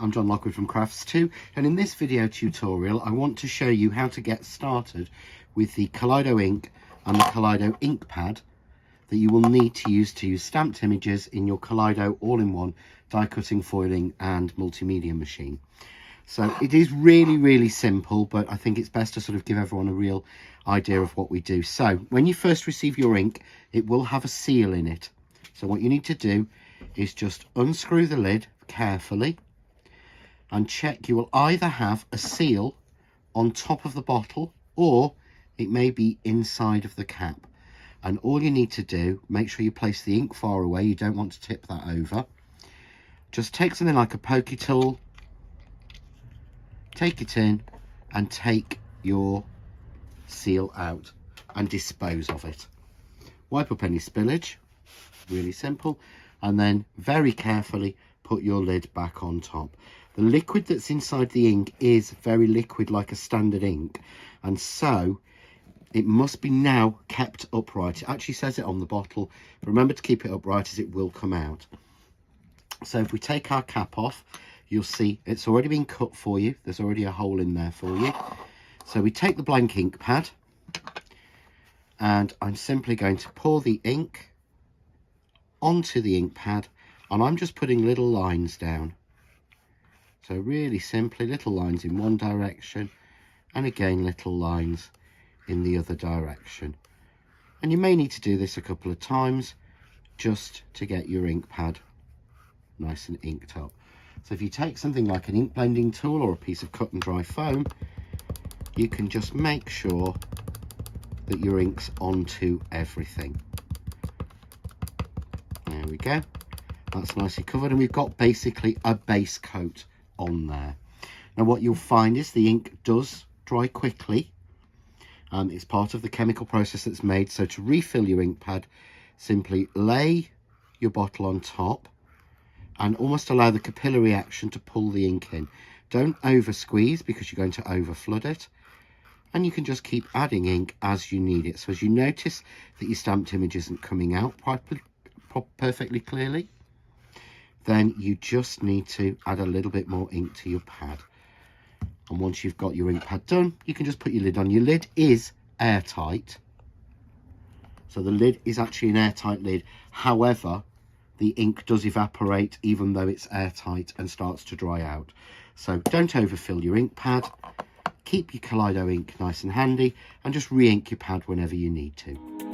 I'm John Lockwood from Crafts2, and in this video tutorial I want to show you how to get started with the Kaleido Ink and the Kaleido Inkpad that you will need to use stamped images in your Kaleido all-in-one die cutting, foiling and multimedia machine. So it is really simple, but I think it's best to sort of give everyone a real idea of what we do. So when you first receive your ink, it will have a seal in it. So what you need to do is just unscrew the lid carefully and check. You will either have a seal on top of the bottle or it may be inside of the cap. And all you need to do, make sure you place the ink far away. You don't want to tip that over. Just take something like a pokey tool, take it in and take your seal out and dispose of it. Wipe up any spillage, really simple, and then very carefully put your lid back on top. The liquid that's inside the ink is very liquid, like a standard ink, and so it must be now kept upright. It actually says it on the bottle. Remember to keep it upright as it will come out. So if we take our cap off, you'll see it's already been cut for you. There's already a hole in there for you. So we take the blank ink pad and I'm simply going to pour the ink onto the ink pad, and I'm just putting little lines down. So really simply little lines in one direction and again little lines in the other direction. And you may need to do this a couple of times just to get your ink pad nice and inked up. So if you take something like an ink blending tool or a piece of cut and dry foam, you can just make sure that your ink's onto everything. There we go. That's nicely covered, and we've got basically a base coat on there. Now what you'll find is the ink does dry quickly. It's part of the chemical process that's made. So to refill your ink pad, simply lay your bottle on top and almost allow the capillary action to pull the ink in. Don't over squeeze because you're going to over flood it, and you can just keep adding ink as you need it. So as you notice that your stamped image isn't coming out perfectly clearly, then you just need to add a little bit more ink to your pad. And once you've got your ink pad done, you can just put your lid on. Your lid is airtight, so the lid is actually an airtight lid. However, the ink does evaporate even though it's airtight and starts to dry out. So don't overfill your ink pad. Keep your Kaleido ink nice and handy and just re-ink your pad whenever you need to.